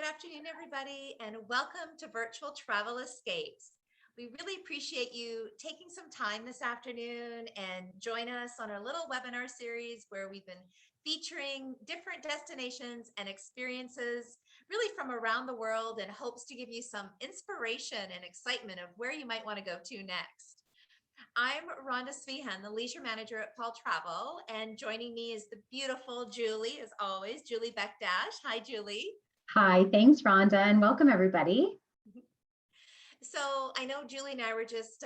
afternoon, everybody, and welcome to Virtual Travel Escapes. We really appreciate you taking some time this afternoon and join us on our little webinar series where we've been featuring different destinations and experiences really from around the world in hopes to give you some inspiration and excitement of where you might want to go to next. I'm Rhonda Svehan, the leisure manager at Paul Travel, and joining me is the beautiful Julie, as always, Julie Beckdash. Hi, Julie. Hi, thanks, Rhonda, and welcome everybody. So I know Julie and I were just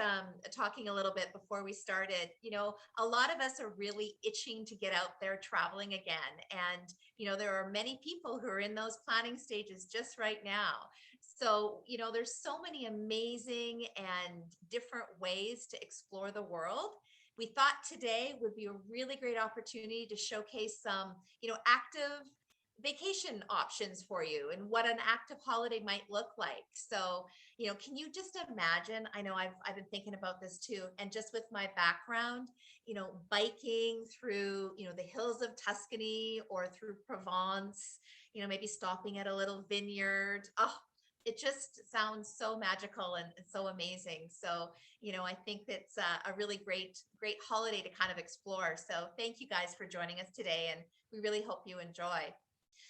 talking a little bit before we started. You know, a lot of us are really itching to get out there traveling again. And, you know, there are many people who are in those planning stages just right now. So, you know, there's so many amazing and different ways to explore the world. We thought today would be a really great opportunity to showcase some, you know, active vacation options for you and what an active holiday might look like. So, you know, can you just imagine? I know I've been thinking about this too, and just with my background, you know, biking through, you know, the hills of Tuscany or through Provence, you know, maybe stopping at a little vineyard. Oh, it just sounds so magical and so amazing. So, you know, I think it's a really great holiday to kind of explore. So thank you guys for joining us today, and we really hope you enjoy.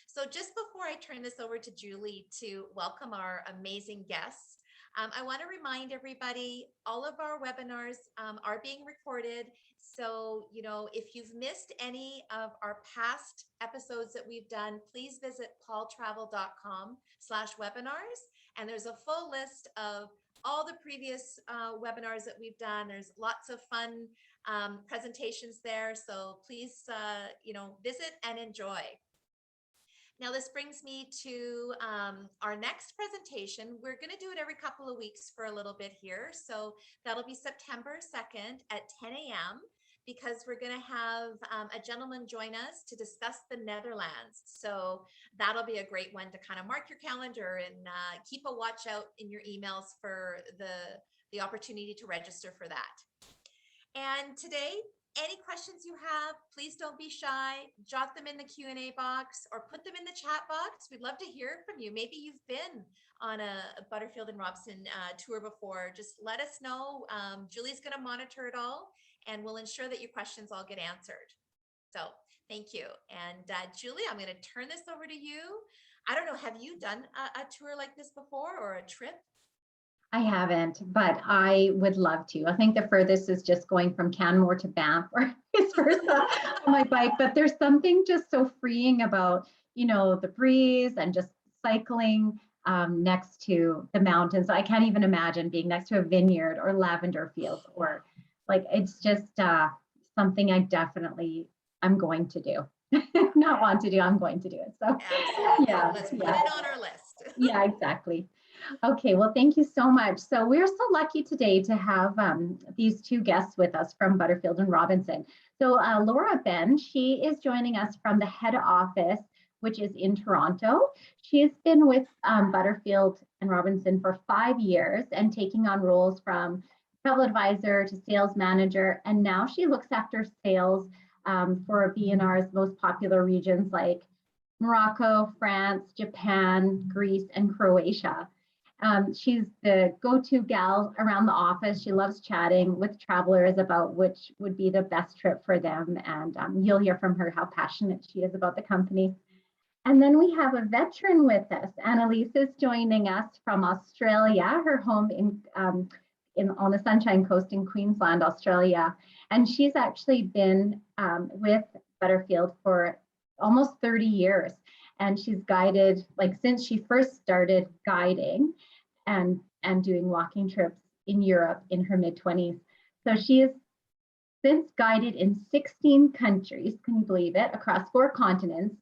So just before I turn this over to Julie to welcome our amazing guests, I want to remind everybody, all of our webinars are being recorded. So, you know, if you've missed any of our past episodes that we've done, please visit paultravel.com/webinars. And there's a full list of all the previous webinars that we've done. There's lots of fun presentations there. So please, you know, visit and enjoy. Now, this brings me to our next presentation. We're going to do it every couple of weeks for a little bit here. So that'll be September 2nd at 10 a.m. because we're going to have a gentleman join us to discuss the Netherlands. So that'll be a great one to kind of mark your calendar and keep a watch out in your emails for the opportunity to register for that. And today, any questions you have, please don't be shy. Jot them in the Q&A box or put them in the chat box. We'd love to hear from you. Maybe you've been on a Butterfield and Robson tour before. Just let us know. Julie's going to monitor it all, and we'll ensure that your questions all get answered. So thank you. And Julie, I'm going to turn this over to you. I don't know, have you done a tour like this before or a trip? I haven't, but I would love to. I think the furthest is just going from Canmore to Banff or vice versa on my bike, but there's something just so freeing about, you know, the breeze and just cycling next to the mountains. I can't even imagine being next to a vineyard or lavender fields, or like, it's just something I'm going to do. Not want to do, I'm going to do it. So absolutely. Yeah, let's put it on our list. Yeah, exactly. Okay, well, thank you so much. So we're so lucky today to have these two guests with us from Butterfield and Robinson. So Laura Ben, she is joining us from the head office, which is in Toronto. She's been with Butterfield and Robinson for 5 years and taking on roles from travel advisor to sales manager. And now she looks after sales for B&R's most popular regions like Morocco, France, Japan, Greece, and Croatia. She's the go-to gal around the office. She loves chatting with travelers about which would be the best trip for them. And you'll hear from her how passionate she is about the company. And then we have a veteran with us. Annalise is joining us from Australia, her home on the Sunshine Coast in Queensland, Australia. And she's actually been with Butterfield for almost 30 years. And she's guided, like, since she first started guiding and doing walking trips in Europe in her mid-20s. So she has since guided in 16 countries, can you believe it, across 4 continents,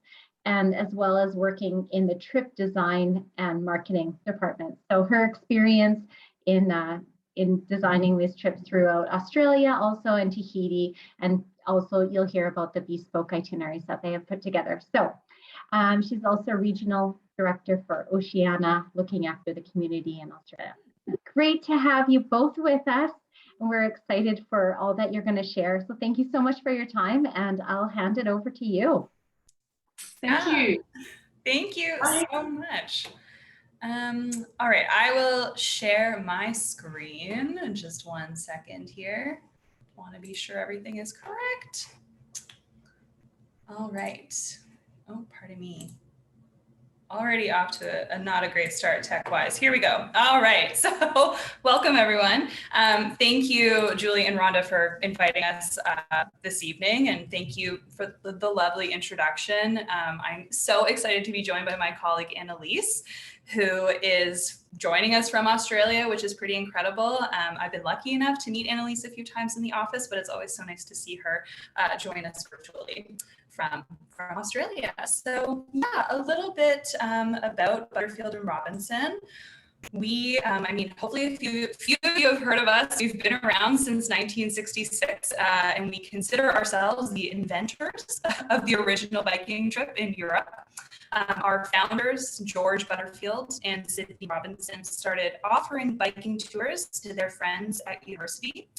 and as well as working in the trip design and marketing department. So her experience in designing these trips throughout Australia, also in Tahiti, and also you'll hear about the bespoke itineraries that they have put together. So she's also regional director for Oceania, looking after the community in Australia. Great to have you both with us, and we're excited for all that you're going to share. So thank you so much for your time, and I'll hand it over to you. Thank you. Thank you so much. All right, I will share my screen in just 1 second here. Want to be sure everything is correct. All right. Oh, pardon me. Already off to a not a great start tech-wise. Here we go. All right, so welcome everyone. Thank you, Julie and Rhonda, for inviting us this evening, and thank you for the lovely introduction. I'm so excited to be joined by my colleague Annalise, who is joining us from Australia, which is pretty incredible. I've been lucky enough to meet Annalise a few times in the office, but it's always so nice to see her join us virtually from Australia. So yeah, a little bit about Butterfield and Robinson. We, I mean, hopefully a few of you have heard of us. We've been around since 1966, and we consider ourselves the inventors of the original biking trip in Europe. Our founders, George Butterfield and Sydney Robinson, started offering biking tours to their friends at university.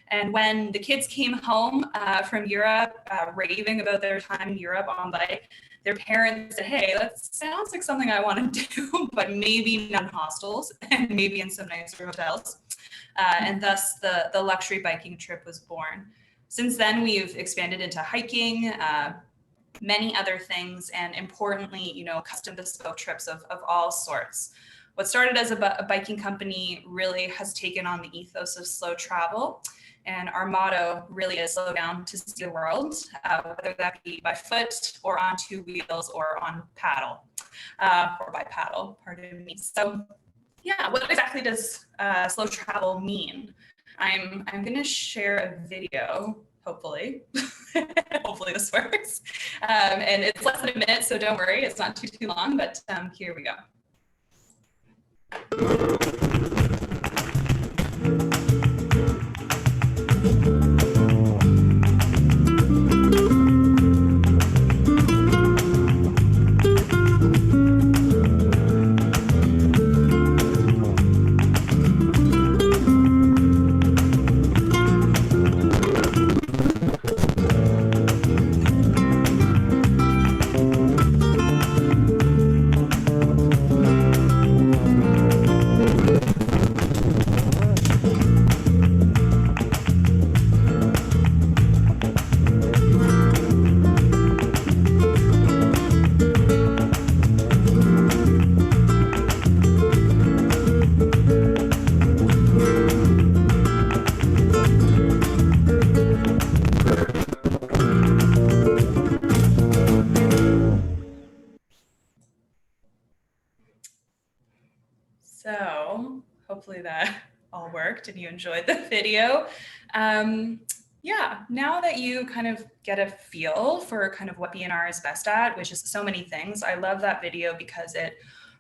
And when the kids came home from Europe, raving about their time in Europe on bike, their parents said, hey, that sounds like something I want to do, but maybe not in hostels and maybe in some nicer hotels. And thus the luxury biking trip was born. Since then, we've expanded into hiking, many other things, and importantly, you know, custom bespoke trips of all sorts. What started as a biking company really has taken on the ethos of slow travel. And our motto really is slow down to see the world, whether that be by foot or on two wheels or on paddle, or by paddle, pardon me. So yeah, what exactly does slow travel mean? I'm gonna share a video, hopefully. Hopefully this works. And it's less than a minute, so don't worry, it's not too long, but here we go. So hopefully that all worked and you enjoyed the video. Yeah, now that you kind of get a feel for kind of what B&R is best at, which is so many things, I love that video because it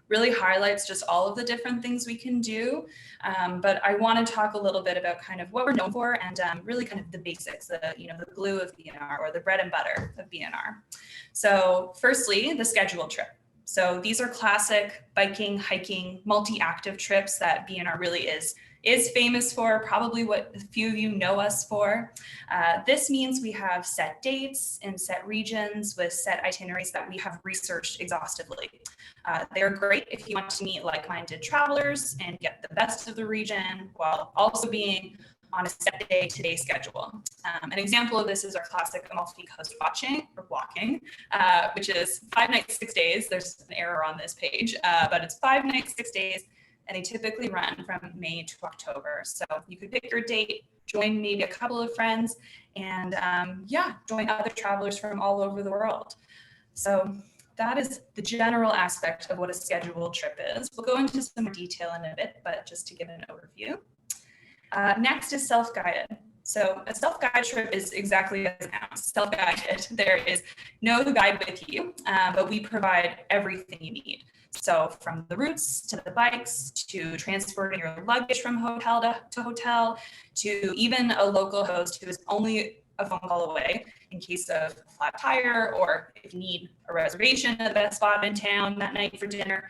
really highlights just all of the different things we can do. But I want to talk a little bit about kind of what we're known for and really kind of the basics, the glue of B&R or the bread and butter of B&R. So firstly, the scheduled trip. So these are classic biking, hiking, multi-active trips that B&R really is famous for, probably what a few of you know us for. This means we have set dates in set regions with set itineraries that we have researched exhaustively. They're great if you want to meet like-minded travelers and get the best of the region while also being on a set day-to-day schedule. An example of this is our classic Amalfi Coast walking, which is 5 nights, 6 days. There's an error on this page, but it's 5 nights, 6 days, and they typically run from May to October. So you could pick your date, join maybe a couple of friends, and yeah, join other travelers from all over the world. So that is the general aspect of what a scheduled trip is. We'll go into some more detail in a bit, but just to give an overview. Next is self-guided. So a self-guided trip is exactly as announced, self-guided. There is no guide with you, but we provide everything you need. So from the routes to the bikes, to transporting your luggage from hotel to hotel, to even a local host who is only a phone call away in case of a flat tire, or if you need a reservation at the best spot in town that night for dinner,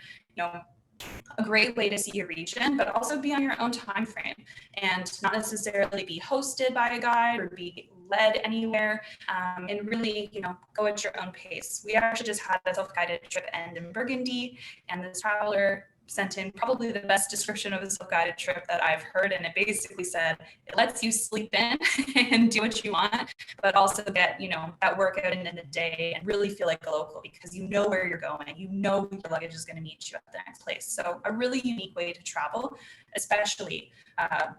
a great way to see your region, but also be on your own time frame and not necessarily be hosted by a guide or be led anywhere, and really, go at your own pace. We actually just had a self-guided trip end in Burgundy, and this traveler sent in probably the best description of a self-guided trip that I've heard. And it basically said, it lets you sleep in and do what you want, but also get, that workout in the day and really feel like a local, because you know where you're going, your luggage is going to meet you at the next place. So a really unique way to travel, especially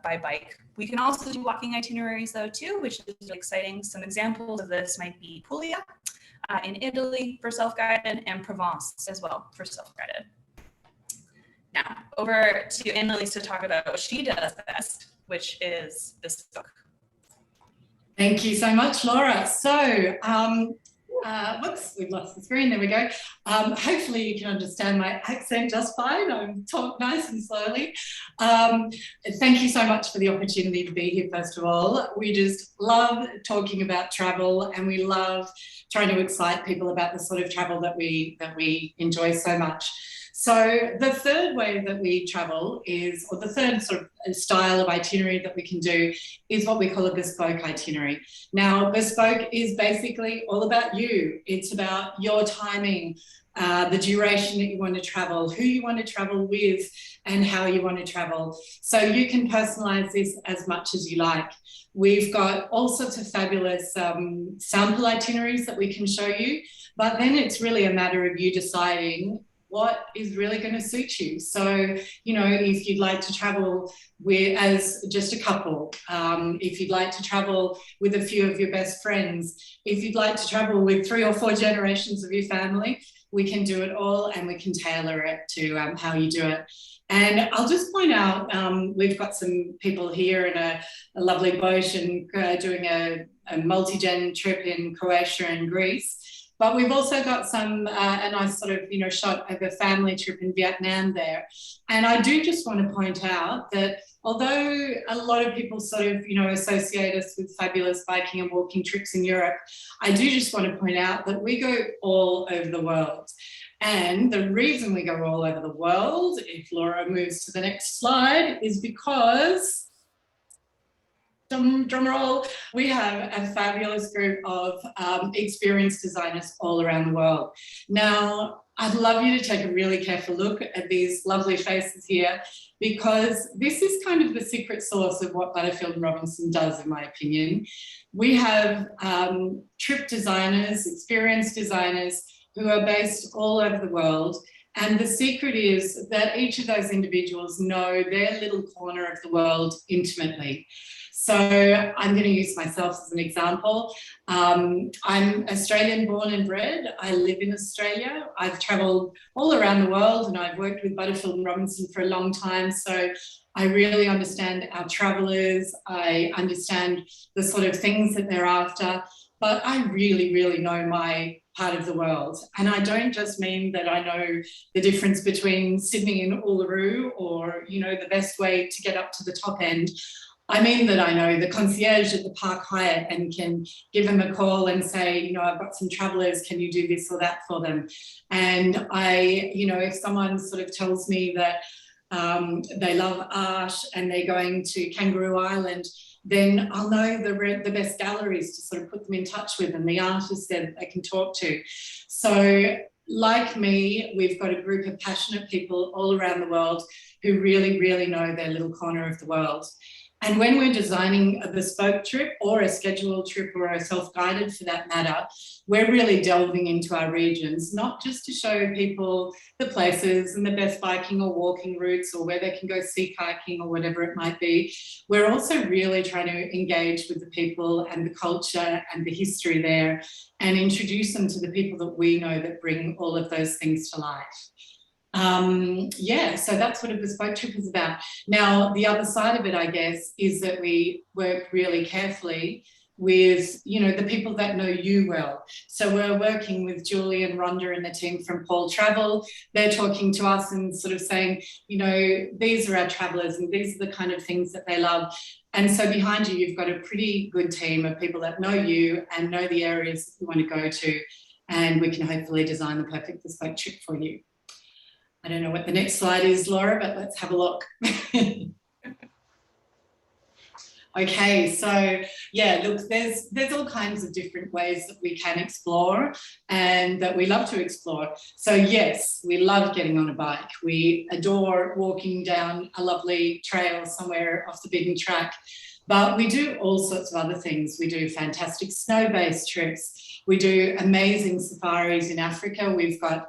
by bike. We can also do walking itineraries though too, which is really exciting. Some examples of this might be Puglia in Italy for self-guided, and Provence as well for self-guided. Now, over to Annalise to talk about what she does best, which is bespoke. Thank you so much, Laura. So, whoops, we've lost the screen. There we go. Hopefully you can understand my accent just fine. I talk nice and slowly. Thank you so much for the opportunity to be here, first of all. We just love talking about travel, and we love trying to excite people about the sort of travel that we enjoy so much. So the third way that we travel is, or the third sort of style of itinerary that we can do, is what we call a bespoke itinerary. Now, bespoke is basically all about you. It's about your timing, the duration that you want to travel, who you want to travel with, and how you want to travel. So you can personalize this as much as you like. We've got all sorts of fabulous sample itineraries that we can show you, but then it's really a matter of you deciding what is really going to suit you. So, if you'd like to travel as just a couple, if you'd like to travel with a few of your best friends, if you'd like to travel with 3 or 4 generations of your family, we can do it all, and we can tailor it to how you do it. And I'll just point out, we've got some people here in a lovely boat and doing a multi-gen trip in Croatia and Greece. But we've also got some, a nice sort of, shot of a family trip in Vietnam there. And I do just want to point out that although a lot of people sort of, associate us with fabulous biking and walking trips in Europe, I do just want to point out that we go all over the world. And the reason we go all over the world, if Laura moves to the next slide, is because, drum roll, we have a fabulous group of experienced designers all around the world. Now, I'd love you to take a really careful look at these lovely faces here, because this is kind of the secret sauce of what Butterfield and Robinson does, in my opinion. We have trip designers, experienced designers who are based all over the world. And the secret is that each of those individuals know their little corner of the world intimately. So I'm going to use myself as an example. I'm Australian born and bred. I live in Australia. I've travelled all around the world, and I've worked with Butterfield and Robinson for a long time. So I really understand our travellers. I understand the sort of things that they're after. But I really, really know my part of the world. And I don't just mean that I know the difference between Sydney and Uluru, or, the best way to get up to the top end. I mean that I know the concierge at the Park Hyatt and can give them a call and say, I've got some travellers, can you do this or that for them? And if someone sort of tells me that they love art and they're going to Kangaroo Island, then I'll know the best galleries to sort of put them in touch with, and the artists that they can talk to. So like me, we've got a group of passionate people all around the world who really, really know their little corner of the world. And when we're designing a bespoke trip, or a scheduled trip, or a self-guided for that matter, we're really delving into our regions, not just to show people the places and the best biking or walking routes, or where they can go sea kayaking or whatever it might be. We're also really trying to engage with the people and the culture and the history there, and introduce them to the people that we know that bring all of those things to life. So that's what a bespoke trip is about. Now, the other side of it, I guess, is that we work really carefully with, the people that know you well. So we're working with Julie and Rhonda and the team from Paul Travel. They're talking to us and sort of saying, these are our travellers and these are the kind of things that they love. And so behind you, you've got a pretty good team of people that know you and know the areas that you want to go to, and we can hopefully design the perfect bespoke trip for you. I don't know what the next slide is, Laura, but let's have a look. Okay, so yeah, look, there's all kinds of different ways that we can explore and that we love to explore. So yes, we love getting on a bike. We adore walking down a lovely trail somewhere off the beaten track. But we do all sorts of other things. We do fantastic snow-based trips. We do amazing safaris in Africa. We've got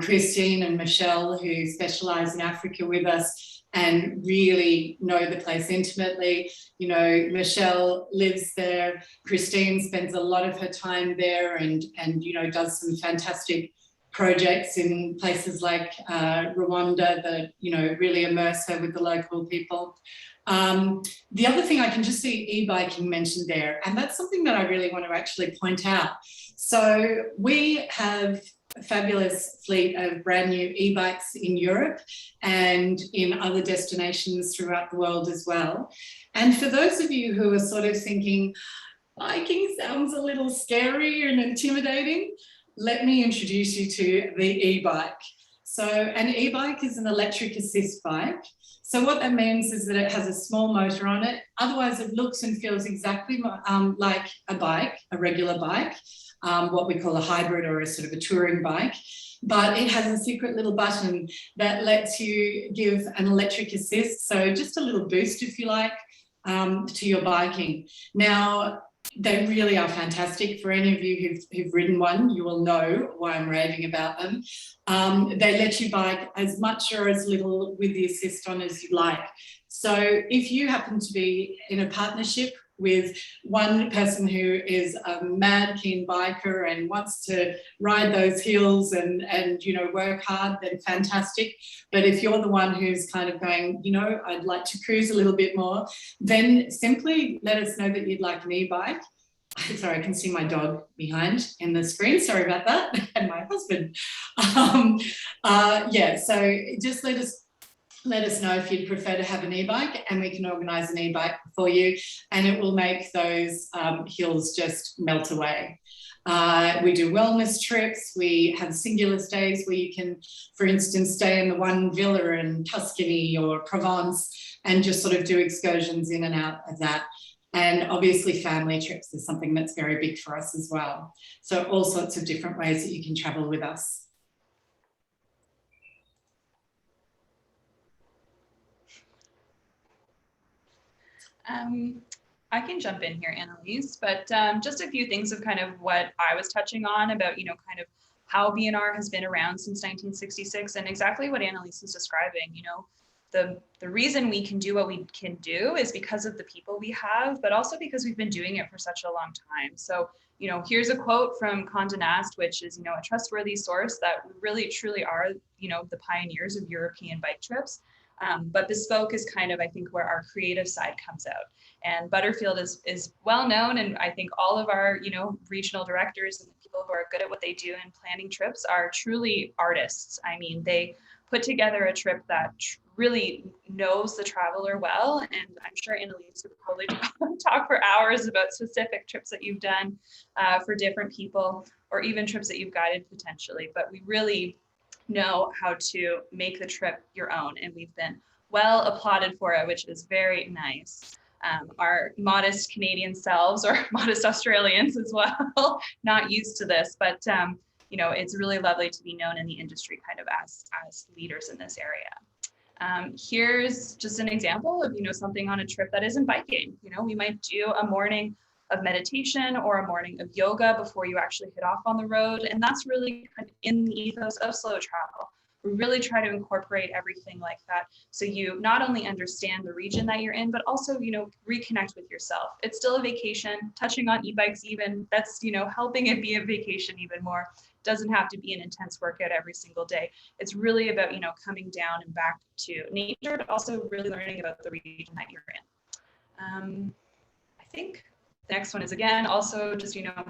Christine and Michelle who specialise in Africa with us and really know the place intimately. You know, Michelle lives there. Christine spends a lot of her time there and you know, does some fantastic projects in places like Rwanda that, you know, really immerse her with the local people. The other thing, I can just see e-biking mentioned there, and that's something that I really want to actually point out. So we have a fabulous fleet of brand new e-bikes in Europe and in other destinations throughout the world as well. And for those of you who are sort of thinking, biking sounds a little scary and intimidating, let me introduce you to the e-bike. So an e-bike is an electric assist bike. So what that means is that it has a small motor on it. Otherwise, it looks and feels exactly like a bike, a regular bike, what we call a hybrid or a sort of a touring bike. But it has a secret little button that lets you give an electric assist. So just a little boost, if you like, to your biking. Now, they really are fantastic. For any of you who've ridden one, you will know why I'm raving about them. They let you bike as much or as little with the assist on as you like. So if you happen to be in a partnership with one person who is a mad keen biker and wants to ride those hills and you know, work hard, then fantastic. But if you're the one who's kind of going, you know, I'd like to cruise a little bit more, then simply let us know that you'd like an e-bike. Sorry, I can see my dog behind in the screen. Sorry about that. And my husband. Yeah, so just let us know if you'd prefer to have an e-bike, and we can organise an e-bike for you, and it will make those hills just melt away. We do wellness trips. We have singular stays where you can, for instance, stay in the one villa in Tuscany or Provence and just sort of do excursions in and out of that. And obviously family trips is something that's very big for us as well. So all sorts of different ways that you can travel with us. I can jump in here, Annalise, but just a few things of kind of what I was touching on about, you know, kind of how BNR has been around since 1966, and exactly what Annalise is describing. You know, the reason we can do what we can do is because of the people we have, but also because we've been doing it for such a long time. So, you know, here's a quote from Condé Nast, which is, you know, a trustworthy source that really truly are, you know, the pioneers of European bike trips. But bespoke is kind of, I think, where our creative side comes out. And Butterfield is well known, and I think all of our, you know, regional directors and people who are good at what they do in planning trips are truly artists. I mean, they put together a trip that really knows the traveler well, and I'm sure Annalise would probably talk for hours about specific trips that you've done for different people, or even trips that you've guided potentially. But we really know how to make the trip your own, and we've been well applauded for it, which is very nice. Our modest Canadian selves, or modest Australians as well, not used to this, but you know, it's really lovely to be known in the industry kind of as leaders in this area. Here's just an example of, you know, something on a trip that isn't biking. You know, we might do a morning of meditation or a morning of yoga before you actually hit off on the road. And that's really kind of in the ethos of slow travel. We really try to incorporate everything like that, so you not only understand the region that you're in, but also, you know, reconnect with yourself. It's still a vacation. Touching on e-bikes even, that's, you know, helping it be a vacation even more. Doesn't have to be an intense workout every single day. It's really about, you know, coming down and back to nature, but also really learning about the region that you're in. I think the next one is, again, also just, you know,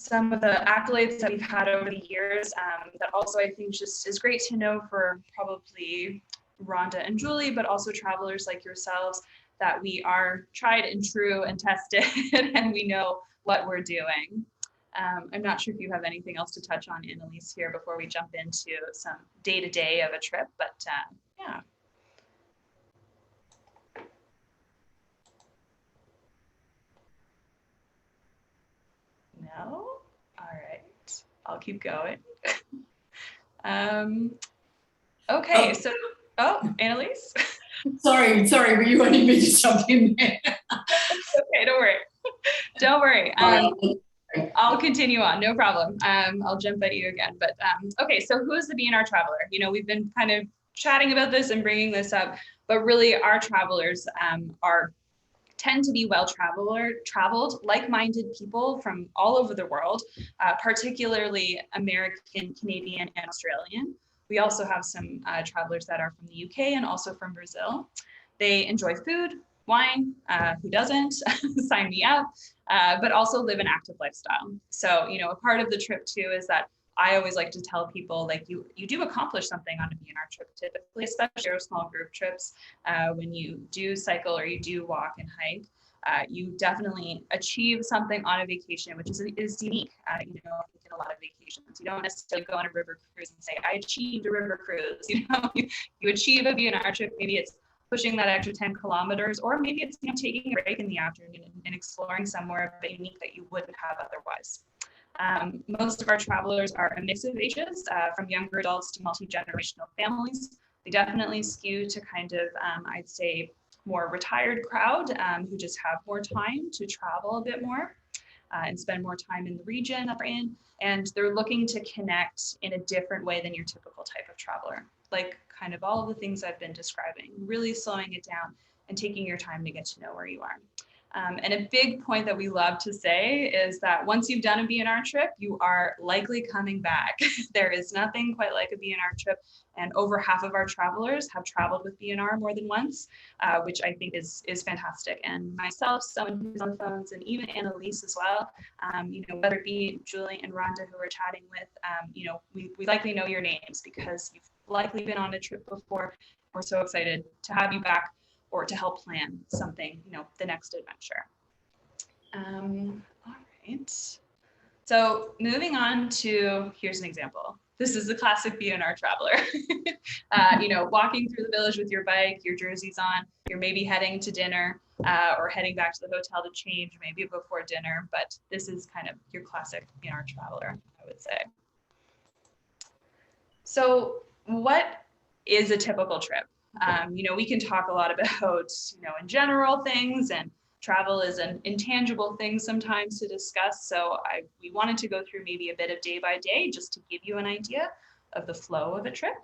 some of the accolades that we've had over the years, that also I think just is great to know for probably Rhonda and Julie, but also travelers like yourselves, that we are tried and true and tested and we know what we're doing. I'm not sure if you have anything else to touch on, Annalise, here before we jump into some day-to-day of a trip, but yeah. No? All right, I'll keep going. Okay, so, Annalise? Sorry, were you wanting me to jump in there? Okay, don't worry. Don't worry. I'll continue on, no problem. I'll jump at you again. But okay, so who is the B&R traveler? You know, we've been kind of chatting about this and bringing this up, but really our travelers tend to be traveled, like-minded people from all over the world, particularly American, Canadian, and Australian. We also have some travelers that are from the UK and also from Brazil. They enjoy food, wine, who doesn't? Sign me up, but also live an active lifestyle. So, you know, a part of the trip too is that I always like to tell people, like, you do accomplish something on a B&R trip typically, especially our small group trips. When you do cycle or you do walk and hike, you definitely achieve something on a vacation, which is unique. You know, in a lot of vacations, you don't necessarily go on a river cruise and say, I achieved a river cruise. You know, you achieve a B&R trip. Maybe it's pushing that extra 10 kilometers, or maybe it's, you know, taking a break in the afternoon and exploring somewhere a bit unique that you wouldn't have otherwise. Most of our travelers are a mix of ages, from younger adults to multi-generational families. They definitely skew to kind of, I'd say, more retired crowd who just have more time to travel a bit more and spend more time in the region that they're in. And they're looking to connect in a different way than your typical type of traveler, like kind of all of the things I've been describing, really slowing it down and taking your time to get to know where you are. And a big point that we love to say is that once you've done a B&R trip, you are likely coming back. There is nothing quite like a B&R trip. And over half of our travelers have traveled with B&R more than once, which I think is fantastic. And myself, someone who's on the phones, and even Annalise as well, you know, whether it be Julie and Rhonda who we're chatting with, you know, we likely know your names because you've likely been on a trip before. We're so excited to have you back, or to help plan something, you know, the next adventure. All right. So moving on to, here's an example. This is the classic B&R traveler. You know, walking through the village with your bike, your jersey's on, you're maybe heading to dinner or heading back to the hotel to change, maybe before dinner, but this is kind of your classic B&R traveler, I would say. So what is a typical trip? You know, we can talk a lot about, you know, in general things, and travel is an intangible thing sometimes to discuss. So we wanted to go through maybe a bit of day by day just to give you an idea of the flow of a trip.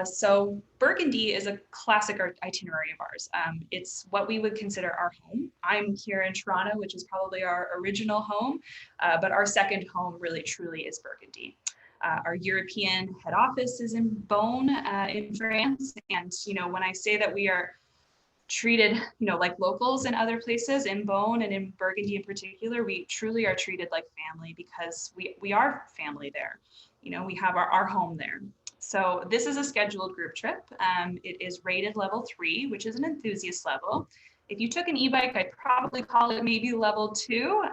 So Burgundy is a classic itinerary of ours. It's what we would consider our home. I'm here in Toronto, which is probably our original home, but our second home really truly is Burgundy. Our European head office is in Beaune in France. And, you know, when I say that we are treated, you know, like locals in other places, in Beaune and in Burgundy in particular, we truly are treated like family because we are family there. You know, we have our home there. So this is a scheduled group trip. It is rated level 3, which is an enthusiast level. If you took an e-bike, I'd probably call it maybe level 2,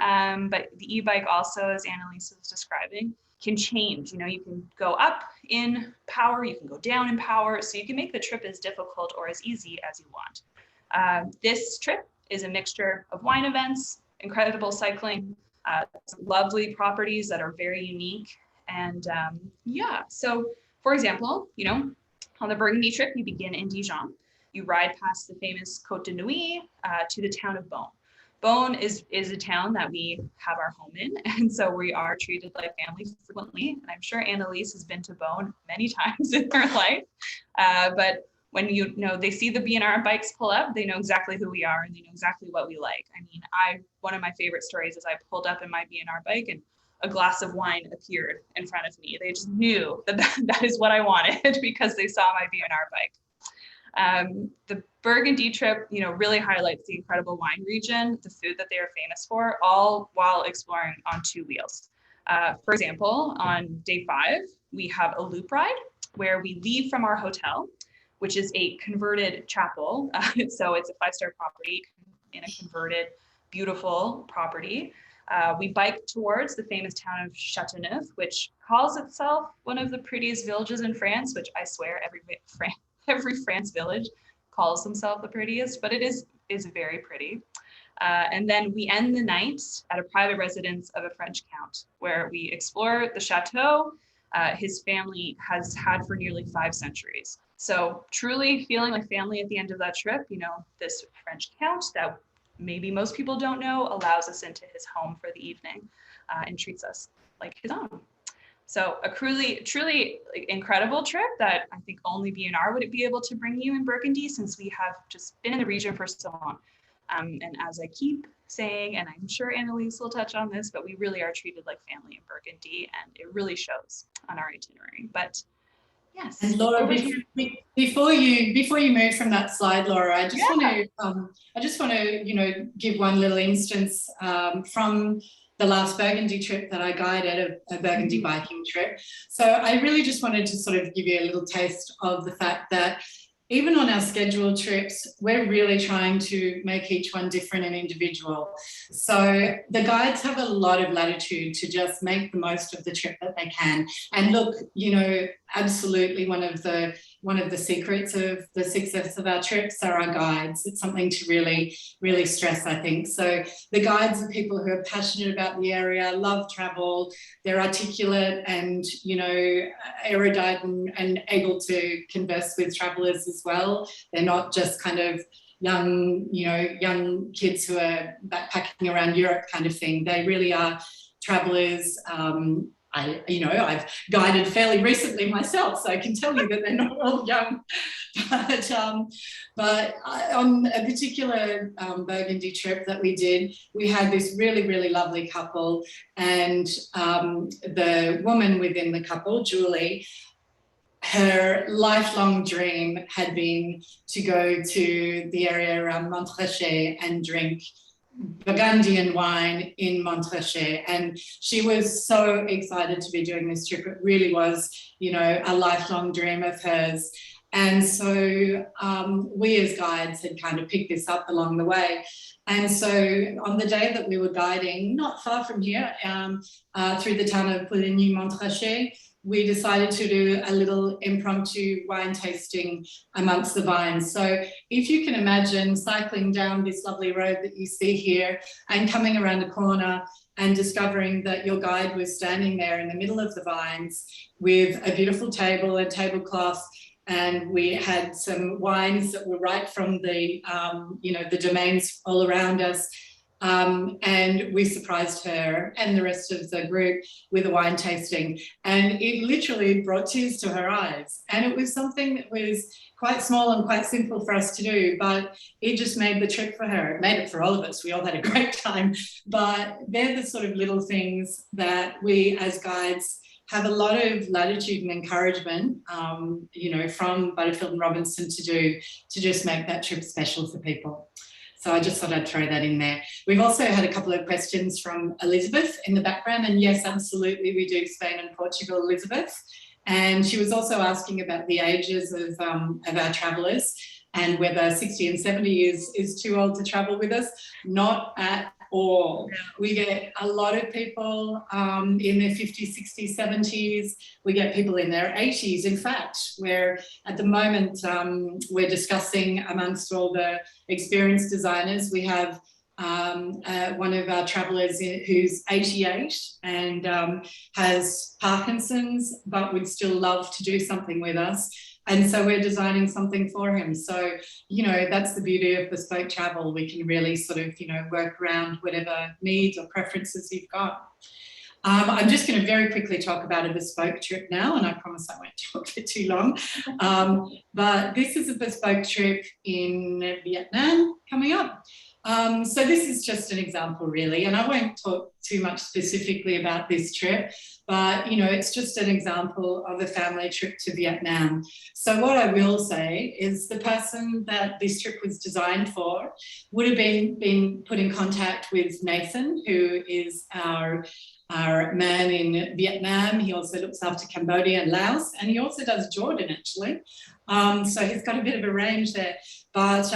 but the e-bike also, as Annalise was describing, can change. You know, you can go up in power, you can go down in power, so you can make the trip as difficult or as easy as you want. This trip is a mixture of wine events, incredible cycling, some lovely properties that are very unique. And yeah, so for example, you know, on the Burgundy trip, you begin in Dijon. You ride past the famous Côte de Nuit to the town of Beaune. Beaune is a town that we have our home in, and so we are treated like family frequently. And I'm sure Annalise has been to Beaune many times in her life. But when you know they see the B&R bikes pull up, they know exactly who we are and they know exactly what we like. I mean, one of my favorite stories is I pulled up in my B&R bike and a glass of wine appeared in front of me. They just knew that is what I wanted because they saw my B&R bike. The Burgundy trip, you know, really highlights the incredible wine region, the food that they are famous for, all while exploring on 2 wheels. For example, on day 5, we have a loop ride where we leave from our hotel, which is a converted chapel. So it's a 5-star property in a converted, beautiful property. We bike towards the famous town of Châteauneuf, which calls itself one of the prettiest villages in France, which I swear every France village calls themselves the prettiest, but it is very pretty. And then we end the night at a private residence of a French count, where we explore the chateau his family has had for nearly 5 centuries. So truly feeling like family at the end of that trip. This French count that maybe most people don't know allows us into his home for the evening and treats us like his own. So a truly incredible trip that I think only B&R would be able to bring you in Burgundy, since we have just been in the region for so long. And as I keep saying, and I'm sure Annalise will touch on this, but we really are treated like family in Burgundy, and it really shows on our itinerary. But yes. And Laura, before you move from that slide, Laura, I just want to give one little instance from the last Burgundy trip that I guided, a Burgundy biking trip. So I really just wanted to sort of give you a little taste of the fact that even on our scheduled trips, we're really trying to make each one different and individual. So the guides have a lot of latitude to just make the most of the trip that they can. And look, absolutely one of the secrets of the success of our trips are our guides. It's something to really, really stress, I think. So the guides are people who are passionate about the area, love travel, they're articulate and, erudite and able to converse with travellers as well. They're not just kind of young kids who are backpacking around Europe kind of thing. They really are travellers. I've guided fairly recently myself, so I can tell you that they're not all young. But on a particular Burgundy trip that we did, we had this really, really lovely couple, and the woman within the couple, Julie, her lifelong dream had been to go to the area around Montrachet and drink Burgundian wine in Montrachet, and she was so excited to be doing this trip. It really was, a lifelong dream of hers. And so we as guides had kind of picked this up along the way. And so on the day that we were guiding, not far from here, through the town of Pouligny-Montrachet, we decided to do a little impromptu wine tasting amongst the vines. So if you can imagine cycling down this lovely road that you see here and coming around the corner and discovering that your guide was standing there in the middle of the vines with a beautiful table and tablecloth, and we had some wines that were right from the, the domains all around us. And we surprised her and the rest of the group with a wine tasting, and it literally brought tears to her eyes. And it was something that was quite small and quite simple for us to do, but it just made the trip for her. It made it for all of us. We all had a great time, but they're the sort of little things that we as guides have a lot of latitude and encouragement, from Butterfield and Robinson to do, to just make that trip special for people. So I just thought I'd throw that in there. We've also had a couple of questions from Elizabeth in the background, and yes, absolutely, we do Spain and Portugal, Elizabeth. And she was also asking about the ages of our travellers and whether 60 and 70 is too old to travel with us. Not at all. We get a lot of people in their 50s, 60s, 70s. We get people in their 80s. In fact, where at the moment we're discussing amongst all the experienced designers, we have one of our travellers who's 88 and has Parkinson's, but would still love to do something with us. And so we're designing something for him. So, that's the beauty of bespoke travel. We can really sort of, work around whatever needs or preferences you've got. I'm just going to very quickly talk about a bespoke trip now, and I promise I won't talk for too long. But this is a bespoke trip in Vietnam coming up. So this is just an example, really, and I won't talk too much specifically about this trip, but it's just an example of a family trip to Vietnam. So what I will say is the person that this trip was designed for would have been put in contact with Nathan, who is our man in Vietnam. He also looks after Cambodia and Laos, and he also does Jordan, actually. So he's got a bit of a range there. But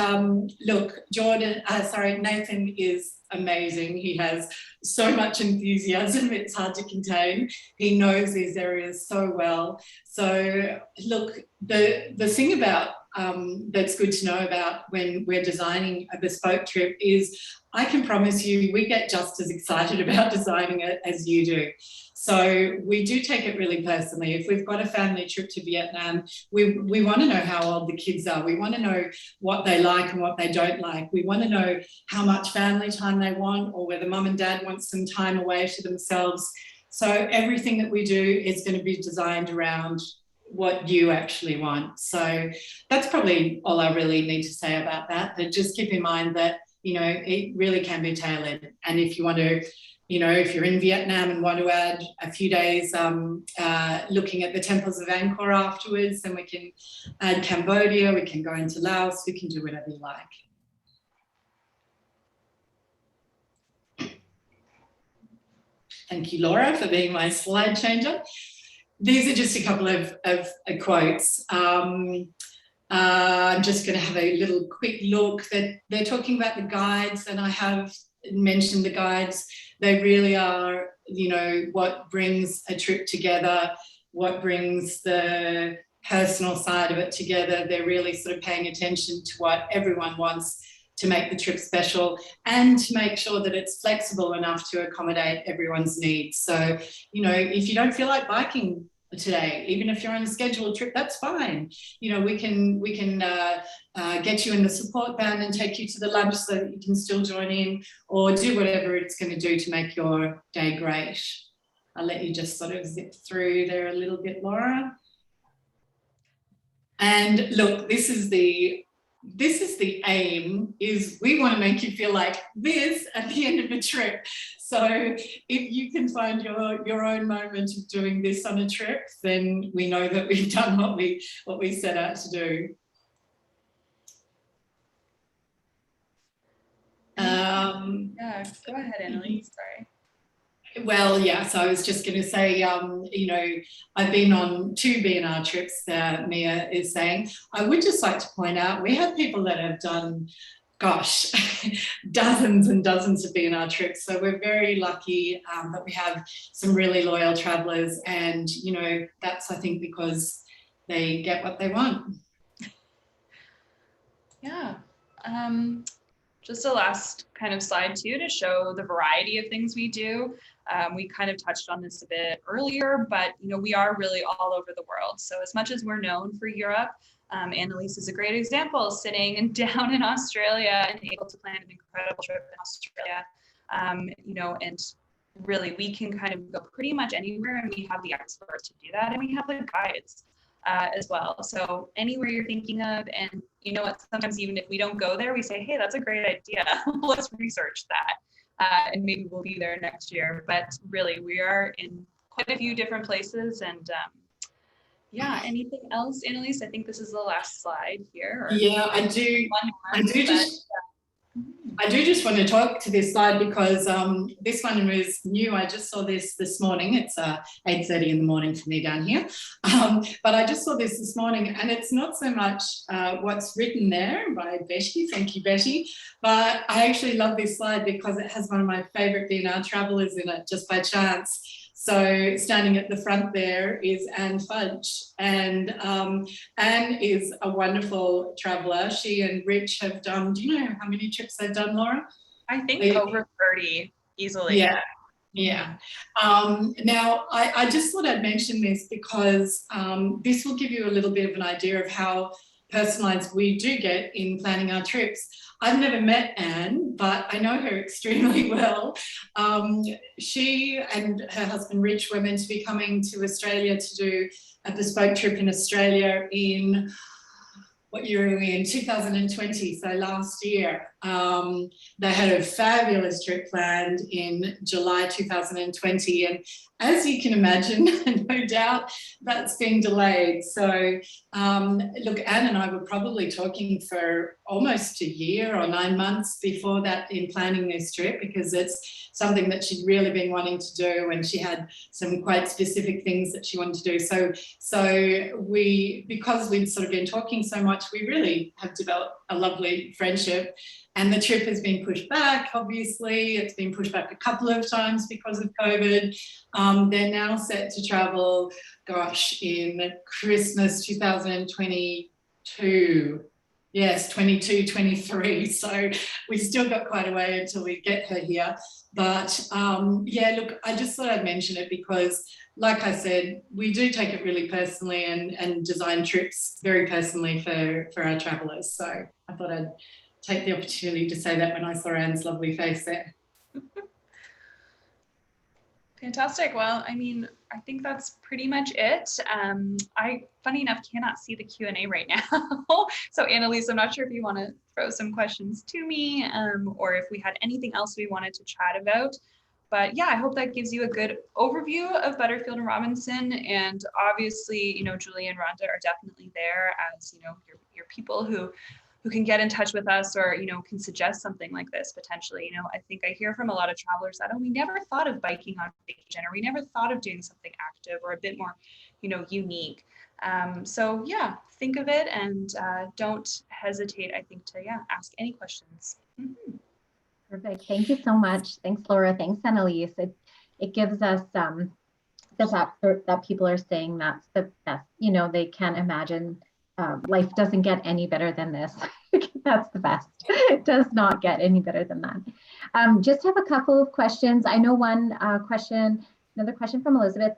look, Nathan is amazing. He has so much enthusiasm, it's hard to contain. He knows these areas so well. So look, the thing about that's good to know about when we're designing a bespoke trip is I can promise you we get just as excited about designing it as you do. So we do take it really personally. If we've got a family trip to Vietnam, we want to know how old the kids are. We want to know what they like and what they don't like. We want to know how much family time they want, or whether mum and dad want some time away to themselves. So everything that we do is going to be designed around what you actually want. So that's probably all I really need to say about that. But just keep in mind that, you know, it really can be tailored. And if you want to, you know, if you're in Vietnam and want to add a few days looking at the temples of Angkor afterwards, then we can add Cambodia, we can go into Laos, we can do whatever you like. Thank you, Laura, for being my slide changer. These are just a couple of quotes. I'm just going to have a little quick look. They're talking about the guides, and I have mentioned the guides. They really are, you know, what brings a trip together, what brings the personal side of it together. They're really sort of paying attention to what everyone wants to make the trip special, and to make sure that it's flexible enough to accommodate everyone's needs. So, you know, if you don't feel like biking today, even if you're on a scheduled trip, that's fine. You know, we can get you in the support van and take you to the lunch so that you can still join in, or do whatever it's going to do to make your day great. I'll let you just sort of zip through there a little bit, Laura. And look, this is the aim, is we want to make you feel like this at the end of the trip. So if you can find your own moment of doing this on a trip, then we know that we've done what we set out to do. Yeah, go ahead, Annalise, sorry. Well, yeah, so I was just going to say, you know, I've been on 2 B&R trips, Mia is saying. I would just like to point out, we have people that have done, gosh, dozens and dozens of B&R trips. So we're very lucky that we have some really loyal travellers, and, you know, that's, I think, because they get what they want. Yeah. Just a last kind of slide too, to show the variety of things we do. We kind of touched on this a bit earlier, but you know, we are really all over the world. So as much as we're known for Europe, Annalise is a great example, sitting down in Australia and able to plan an incredible trip in Australia. You know, and really we can kind of go pretty much anywhere, and we have the experts to do that, and we have the guides as well. So anywhere you're thinking of, and you know what, sometimes even if we don't go there, we say, hey, that's a great idea. Let's research that. And maybe we'll be there next year. But really, we are in quite a few different places. And yeah, anything else, Annalise? I think this is the last slide here. Yeah, I do just want to talk to this slide because this one was new. I just saw this morning. It's 8:30 in the morning for me down here. But I just saw this morning, and it's not so much what's written there by Betty. Thank you, Betty. But I actually love this slide because it has one of my favourite B&R travellers in it, just by chance. So standing at the front there is Anne Fudge, and Anne is a wonderful traveller. She and Rich have done, do you know how many trips they've done, Laura? I think over 30 easily. Yeah. Yeah. Now, I just thought I'd mention this because this will give you a little bit of an idea of how personalised we do get in planning our trips. I've never met Anne, but I know her extremely well. She and her husband Rich were meant to be coming to Australia to do a bespoke trip in Australia in, what year are we in? 2020, so last year. They had a fabulous trip planned in July 2020, and as you can imagine, no doubt that's been delayed. So look, Anne and I were probably talking for almost a year or 9 months before that in planning this trip, because it's something that she'd really been wanting to do, and she had some quite specific things that she wanted to do. So we, because we'd sort of been talking so much, we really have developed a lovely friendship. And the trip has been pushed back, obviously. It's been pushed back a couple of times because of COVID. They're now set to travel, gosh, in Christmas 2022, 22, 23. So we still got quite a way until we get her here. But yeah, look, I just thought I'd mention it because, like I said, we do take it really personally and design trips very personally for our travellers. So I thought I'd take the opportunity to say that when I saw Anne's lovely face there. Fantastic. Well, I mean, I think that's pretty much it. I, funny enough, cannot see the Q&A right now. So Annalise, I'm not sure if you want to throw some questions to me or if we had anything else we wanted to chat about. But yeah, I hope that gives you a good overview of Butterfield and Robinson. And obviously, you know, Julie and Rhonda are definitely there as, you know, your people who can get in touch with us or, you know, can suggest something like this potentially. You know, I think I hear from a lot of travelers that, oh, we never thought of biking on vacation, or we never thought of doing something active or a bit more, you know, unique. So yeah, think of it and don't hesitate, I think, to ask any questions. Mm-hmm. Perfect. Thank you so much. Thanks, Laura. Thanks, Annalise. It gives us the fact that people are saying that's the best. You know, they can't imagine life doesn't get any better than this. That's the best. It does not get any better than that. Just have a couple of questions. I know one question, another question from Elizabeth.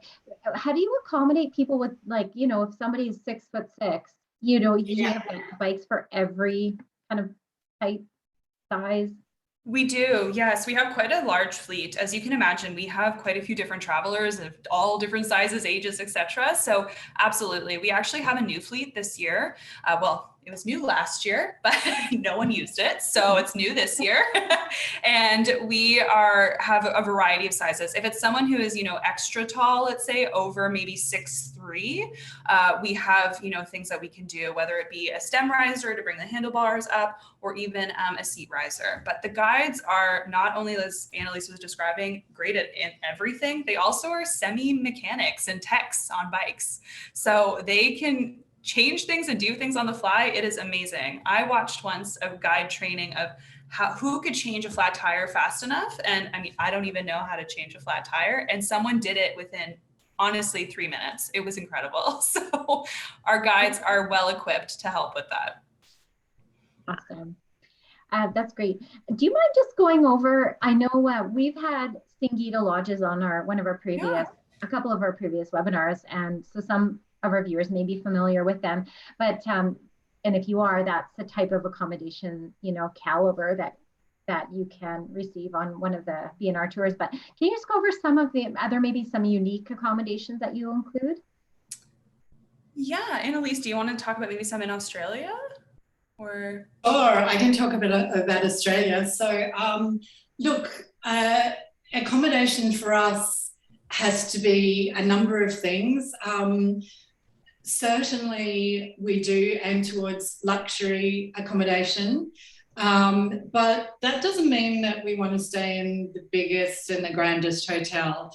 How do you accommodate people with, like, you know, if somebody's 6'6", you know, you have bikes for every kind of height, size? We do, yes. We have quite a large fleet. As you can imagine, we have quite a few different travelers of all different sizes, ages, etc. So absolutely. We actually have a new fleet this year. Well, it was new last year, but no one used it. So it's new this year. And we have a variety of sizes. If it's someone who is, you know, extra tall, let's say over maybe 6'3", we have, you know, things that we can do, whether it be a stem riser to bring the handlebars up or even a seat riser. But the guides are not only, as Annalise was describing, great at everything, they also are semi-mechanics and techs on bikes. So they can change things and do things on the fly. It is amazing. I watched once a guide training of who could change a flat tire fast enough. And I mean, I don't even know how to change a flat tire. And someone did it within, honestly, 3 minutes. It was incredible. So our guides are well equipped to help with that. Awesome. That's great. Do you mind just going over, I know we've had Singita lodges on a couple of our previous webinars. And so some of our viewers may be familiar with them, but and if you are, that's the type of accommodation, you know, caliber that you can receive on one of the B&R tours. But can you just go over some of the other, maybe some unique accommodations that you include? Yeah, Annalise, do you want to talk about maybe some in Australia? Or I can talk a bit about Australia. So look, accommodation for us has to be a number of things. Certainly we do aim towards luxury accommodation, but that doesn't mean that we want to stay in the biggest and the grandest hotel.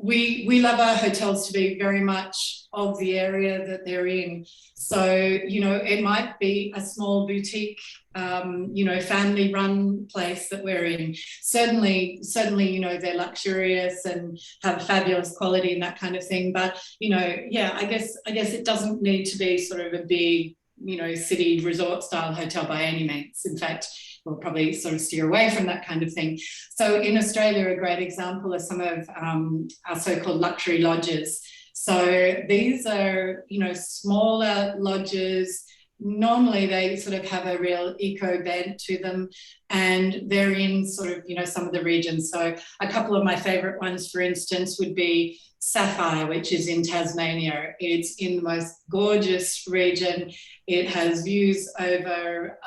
We love our hotels to be very much of the area that they're in. So, you know, it might be a small boutique, you know, family run place that we're in. Certainly, you know, they're luxurious and have fabulous quality and that kind of thing. But, you know, yeah, I guess it doesn't need to be sort of a big, you know, city resort style hotel by any means. In fact, we'll probably sort of steer away from that kind of thing. So in Australia, a great example are some of our so-called luxury lodges. So these are, you know, smaller lodges. Normally they sort of have a real eco bent to them, and they're in sort of, you know, some of the regions. So a couple of my favorite ones, for instance, would be Sapphire, which is in Tasmania. It's in the most gorgeous region. It has views over,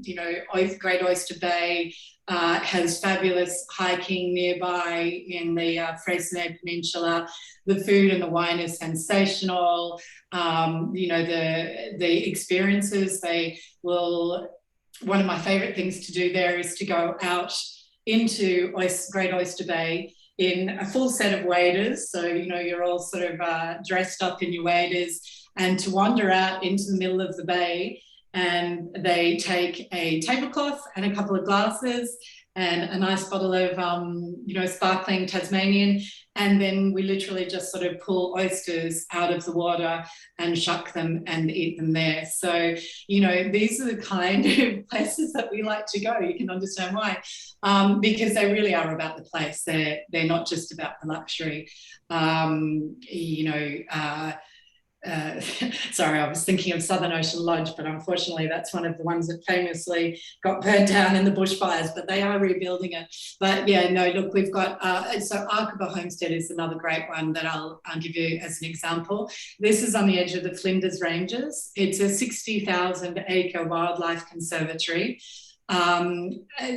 you know, Great Oyster Bay. It has fabulous hiking nearby in the Freycinet Peninsula. The food and the wine is sensational. You know, the experiences, one of my favorite things to do there is to go out into Great Oyster Bay in a full set of waders. So, you know, you're all sort of dressed up in your waders, and to wander out into the middle of the bay, and they take a tablecloth and a couple of glasses, and a nice bottle of, sparkling Tasmanian. And then we literally just sort of pull oysters out of the water and shuck them and eat them there. So, these are the kind of places that we like to go. You can understand why, because they really are about the place. They're not just about the luxury. Sorry, I was thinking of Southern Ocean Lodge, but unfortunately that's one of the ones that famously got burnt down in the bushfires, but they are rebuilding it. But yeah, no, look, we've got, so Arkaba Homestead is another great one that I'll give you as an example. This is on the edge of the Flinders Ranges. It's a 60,000 acre wildlife conservatory.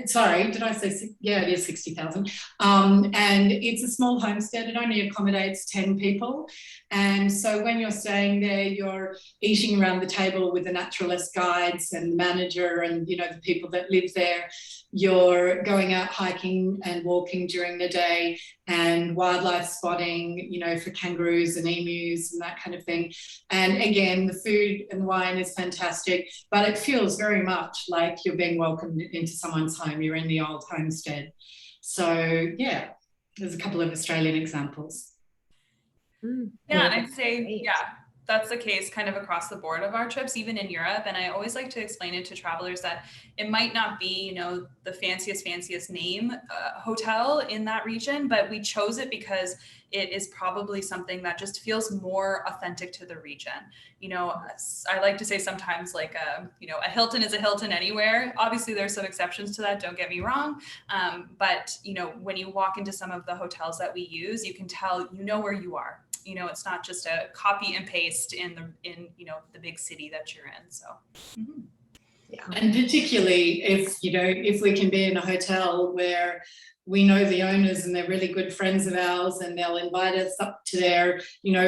Sorry, did I say, yeah, it is 60,000. And it's a small homestead. It only accommodates 10 people. And so when you're staying there, you're eating around the table with the naturalist guides and the manager and, the people that live there. You're going out hiking and walking during the day and wildlife spotting, for kangaroos and emus and that kind of thing. And again, the food and wine is fantastic, but it feels very much like you're being welcomed into someone's home. You're in the old homestead. So yeah, there's a couple of Australian examples. Yeah, and I'd say, that's the case kind of across the board of our trips, even in Europe. And I always like to explain it to travelers that it might not be, the fanciest name hotel in that region, but we chose it because it is probably something that just feels more authentic to the region. I like to say sometimes like, a Hilton is a Hilton anywhere. Obviously there's some exceptions to that, don't get me wrong. But when you walk into some of the hotels that we use, you can tell, where you are. It's not just a copy and paste in the big city that you're in. So, yeah. And particularly if we can be in a hotel where we know the owners and they're really good friends of ours, and they'll invite us up to their,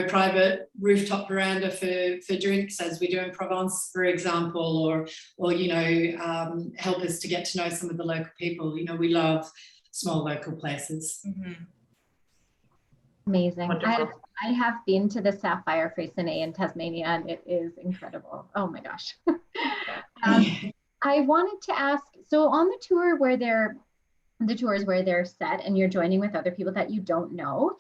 private rooftop veranda for drinks, as we do in Provence, for example, or help us to get to know some of the local people. We love small local places. Amazing. Wonderful. I have been to the Sapphire Freycinet in Tasmania, and it is incredible. Oh my gosh. I wanted to ask, so on the tours where they're set and you're joining with other people that you don't know,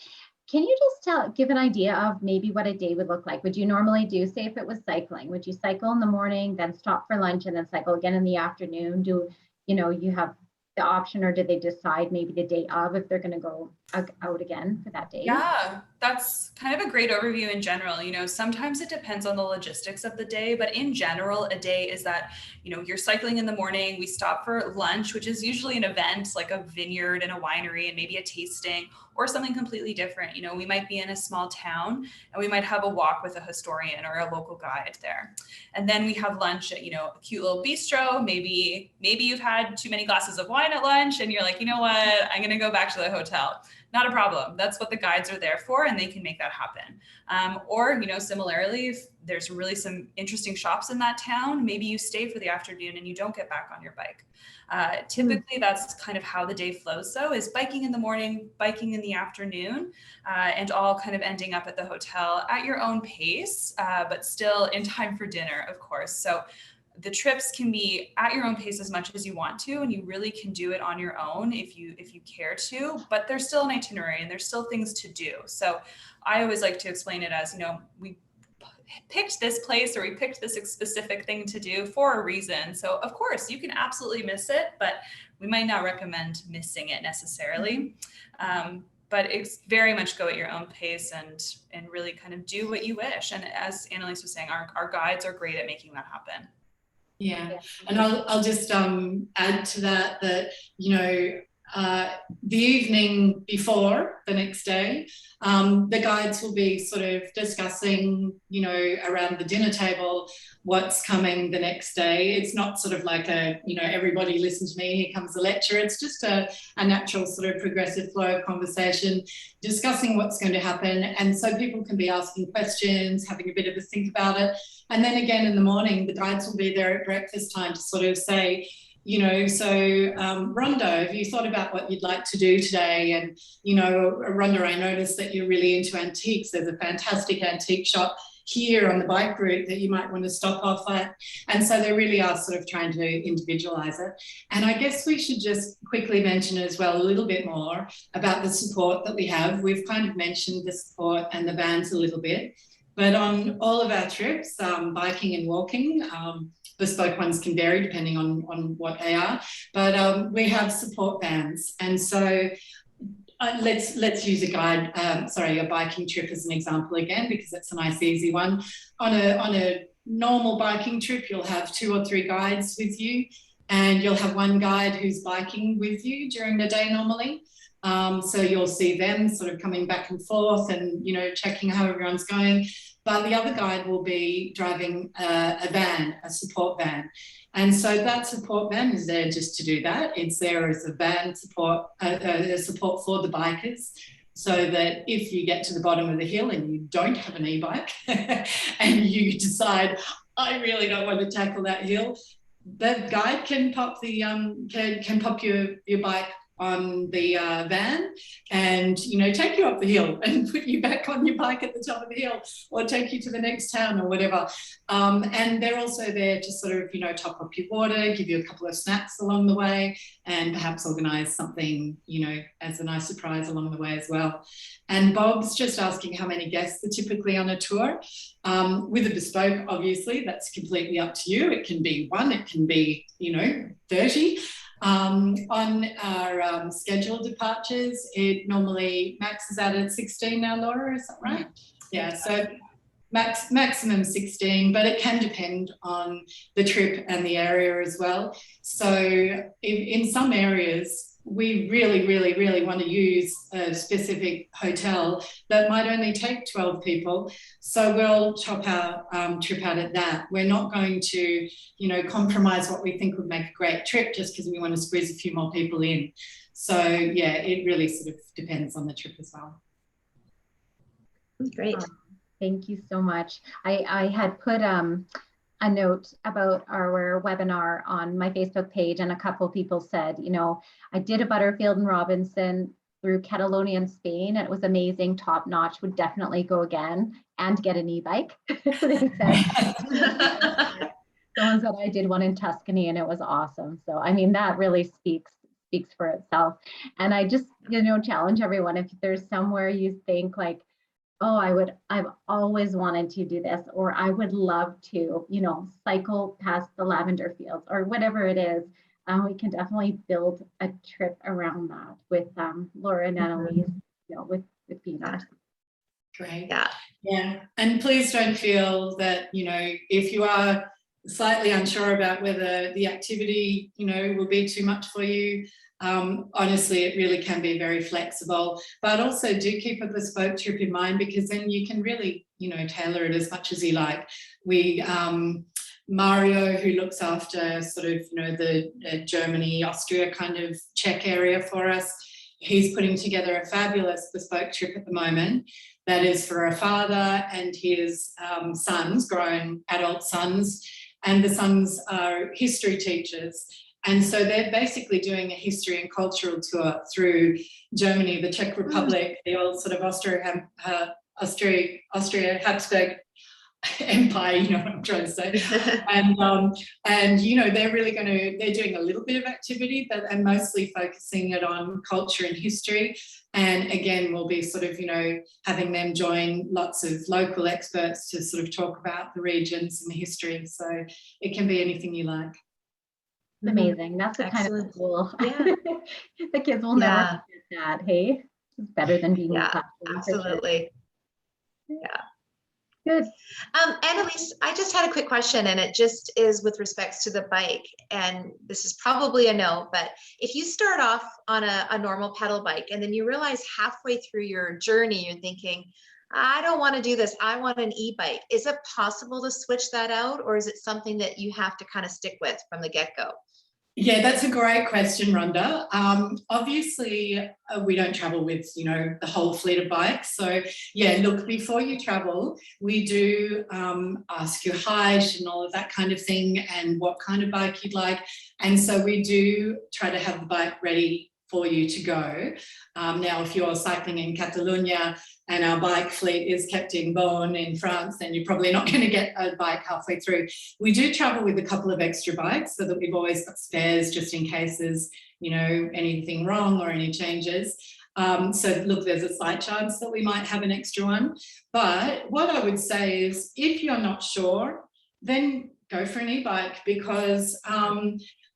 can you just give an idea of maybe what a day would look like? Would you normally do, say if it was cycling, would you cycle in the morning, then stop for lunch, and then cycle again in the afternoon? Do you have the option, or did they decide maybe the day of if they're going to go out again for that day? Yeah, that's kind of a great overview in general. Sometimes it depends on the logistics of the day, but in general, a day is that, you're cycling in the morning, we stop for lunch, which is usually an event like a vineyard and a winery and maybe a tasting or something completely different. We might be in a small town and we might have a walk with a historian or a local guide there. And then we have lunch at, a cute little bistro. Maybe you've had too many glasses of wine at lunch and you're like, I'm going to go back to the hotel. Not a problem. That's what the guides are there for, and they can make that happen. Or, similarly, if there's really some interesting shops in that town, maybe you stay for the afternoon and you don't get back on your bike. Typically, that's kind of how the day flows, though, is biking in the morning, biking in the afternoon, and all kind of ending up at the hotel at your own pace, but still in time for dinner, of course. So the trips can be at your own pace as much as you want to, and you really can do it on your own if you care to, but there's still an itinerary and there's still things to do. So I always like to explain it as, we picked this place or we picked this specific thing to do for a reason. So of course you can absolutely miss it, but we might not recommend missing it necessarily. But it's very much go at your own pace and really kind of do what you wish. And as Annalise was saying, our guides are great at making that happen. Yeah, and I'll just add to that the evening before the next day, the guides will be sort of discussing, around the dinner table, what's coming the next day. It's not sort of like everybody listen to me, here comes the lecture. It's just a natural sort of progressive flow of conversation, discussing what's going to happen. And so people can be asking questions, having a bit of a think about it. And then again in the morning, the guides will be there at breakfast time to sort of say, Rhonda, have you thought about what you'd like to do today? And, Rhonda, I noticed that you're really into antiques. There's a fantastic antique shop here on the bike route that you might want to stop off at. And so they really are sort of trying to individualize it. And I guess we should just quickly mention as well a little bit more about the support that we have. We've kind of mentioned the support and the vans a little bit, but on all of our trips, biking and walking, bespoke ones can vary depending on what they are, but we have support vans. And so let's use a biking trip as an example again, because it's a nice easy one. On a normal biking trip, you'll have 2 or 3 guides with you, and you'll have one guide who's biking with you during the day normally. So you'll see them sort of coming back and forth and, you know, checking how everyone's going. But the other guide will be driving a van, a support van. And so that support van is there just to do that. It's there as a van support, a support for the bikers, so that if you get to the bottom of the hill and you don't have an e-bike and you decide, I really don't want to tackle that hill, the guide can pop the can pop your bike on the van and, you know, take you up the hill and put you back on your bike at the top of the hill, or take you to the next town or whatever. And they're also there to sort of, you know, top up your water, give you a couple of snacks along the way, and perhaps organise something, you know, as a nice surprise along the way as well. And Bob's just asking how many guests are typically on a tour. With a bespoke, obviously, that's completely up to you. It can be 1, it can be, you know, 30. On our scheduled departures, it normally maxes out at 16 now, Laura, is that right? Yeah, so maximum 16, but it can depend on the trip and the area as well. So in some areas, we really want to use a specific hotel that might only take 12 people. So we'll top our trip out at that. We're not going to, you know, compromise what we think would make a great trip just because we want to squeeze a few more people in. So yeah, it really sort of depends on the trip as well. Great. Thank you so much. I had put a note about our webinar on my Facebook page, and a couple people said, you know, I did a Butterfield and Robinson through Catalonia in Spain. It was amazing, top notch, would definitely go again and get an e-bike. They said. Someone said I did one in Tuscany and it was awesome. So, I mean, that really speaks for itself. And I just, you know, challenge everyone, if there's somewhere you think like, oh, I've always wanted to do this, or I would love to, you know, cycle past the lavender fields or whatever it is, we can definitely build a trip around that with Laura and Annalise, you know, with Bina. Great. Yeah. And please don't feel that, you know, if you are slightly unsure about whether the activity, you know, will be too much for you, honestly, it really can be very flexible, but also do keep a bespoke trip in mind, because then you can really, you know, tailor it as much as you like. We, Mario, who looks after sort of, you know, the Germany, Austria kind of Czech area for us, he's putting together a fabulous bespoke trip at the moment that is for a father and his sons, grown adult sons, and the sons are history teachers. And so they're basically doing a history and cultural tour through Germany, the Czech Republic, the old sort of Austria-Habsburg Empire, you know what I'm trying to say. And you know, they're doing a little bit of activity, but and mostly focusing it on culture and history. And again, we'll be sort of, you know, having them join lots of local experts to sort of talk about the regions and the history. So it can be anything you like. Amazing. That's the Excellent. kind of cool. Yeah. The kids will never forget that. Hey, it's better than being in Yeah, classroom. absolutely. Yeah. Good. Annalise, I just had a quick question, and it just is with respects to the bike. And this is probably a no, but if you start off on a normal pedal bike and then you realize halfway through your journey, you're thinking, I don't want to do this, I want an e-bike. Is it possible to switch that out, or is it something that you have to kind of stick with from the get-go? Yeah, that's a great question, Rhonda. Obviously, we don't travel with, you know, the whole fleet of bikes. So, yeah, look, before you travel, we do ask your height and all of that kind of thing and what kind of bike you'd like. And so we do try to have the bike ready for you to go. Now, if you're cycling in Catalonia and our bike fleet is kept in Beaune in France, then you're probably not going to get a bike halfway through. We do travel with a couple of extra bikes so that we've always got spares just in case there's, you know, anything wrong or any changes. So look, there's a slight chance that we might have an extra one. But what I would say is if you're not sure, then go for an e-bike, because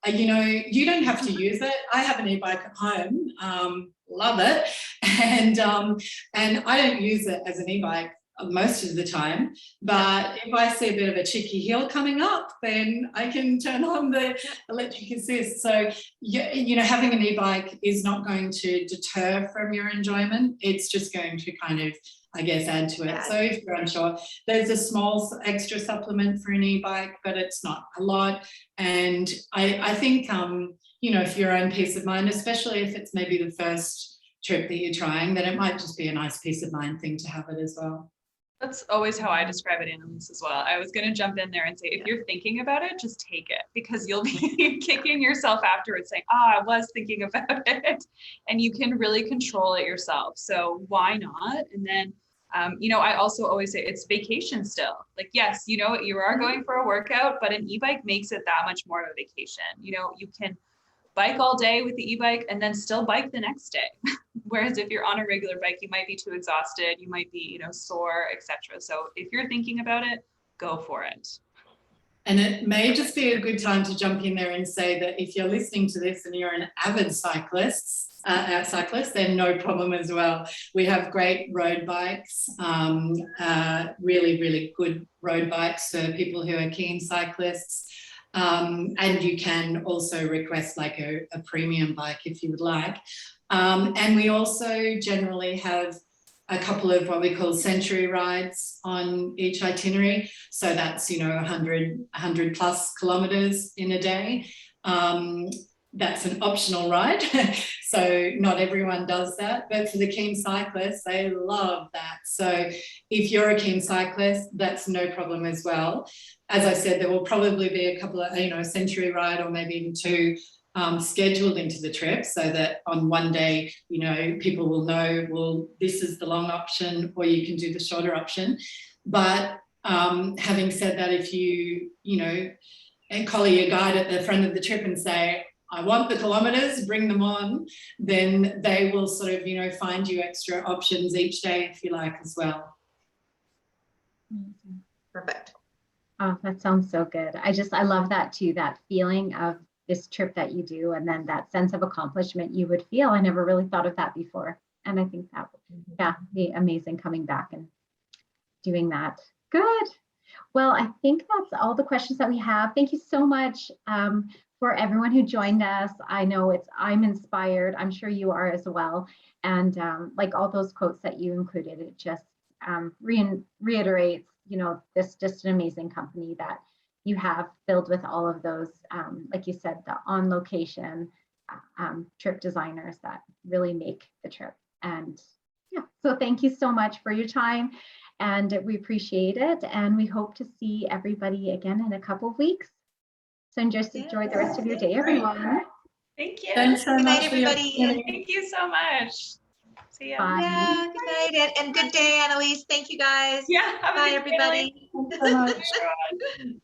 you know, you don't have to use it. I have an e-bike at home, love it, and I don't use it as an e-bike most of the time, but if I see a bit of a cheeky hill coming up, then I can turn on the electric assist. So you know, having an e-bike is not going to deter from your enjoyment. It's just going to kind of, I guess, add to it. So if you're unsure, there's a small extra supplement for an e-bike, but it's not a lot. And I think, you know, for your own peace of mind, especially if it's maybe the first trip that you're trying, then it might just be a nice peace of mind thing to have it as well. That's always how I describe it, Annalise, as well. I was going to jump in there and say, if you're thinking about it, just take it, because you'll be kicking yourself afterwards saying, oh, I was thinking about it, and you can really control it yourself. So why not? And then, you know, I also always say it's vacation still. Like, yes, you know, you are going for a workout, but an e-bike makes it that much more of a vacation. You know, you can bike all day with the e-bike and then still bike the next day. Whereas if you're on a regular bike, you might be too exhausted, you might be, you know, sore, etc. So if you're thinking about it, go for it. And it may just be a good time to jump in there and say that if you're listening to this and you're an avid cyclist, then no problem as well. We have great road bikes, really, really good road bikes for people who are keen cyclists. And you can also request like a premium bike if you would like. And we also generally have a couple of what we call century rides on each itinerary. So that's, you know, 100 plus kilometers in a day. That's an optional ride. So not everyone does that, but for the keen cyclists, they love that. So if you're a keen cyclist, that's no problem as well. As I said, there will probably be a couple of, you know, a century ride or maybe even two scheduled into the trip, so that on one day, you know, people will know, well, this is the long option, or you can do the shorter option. But having said that, if you know, and collar your guide at the front of the trip and say, I want the kilometers, bring them on, then they will sort of, you know, find you extra options each day if you like as well. Perfect. Oh, that sounds so good. I love that too, that feeling of this trip that you do, and then that sense of accomplishment you would feel. I never really thought of that before. And I think that would be amazing coming back and doing that. Good. Well, I think that's all the questions that we have. Thank you so much for everyone who joined us. I know I'm inspired. I'm sure you are as well. And like all those quotes that you included, it just reiterates, you know, this just an amazing company that you have, filled with all of those, like you said, the on location trip designers that really make the trip. And yeah, so thank you so much for your time, and we appreciate it. And we hope to see everybody again in a couple of weeks. So just enjoy the rest of your day, everyone. Thank you. Thanks so Good much night, everybody. Thank you so much. See ya. Bye. Yeah, good night. And good day, Annalise. Thank you, guys. Yeah. Have a Bye, good day, everybody. Thanks so much. Annalise.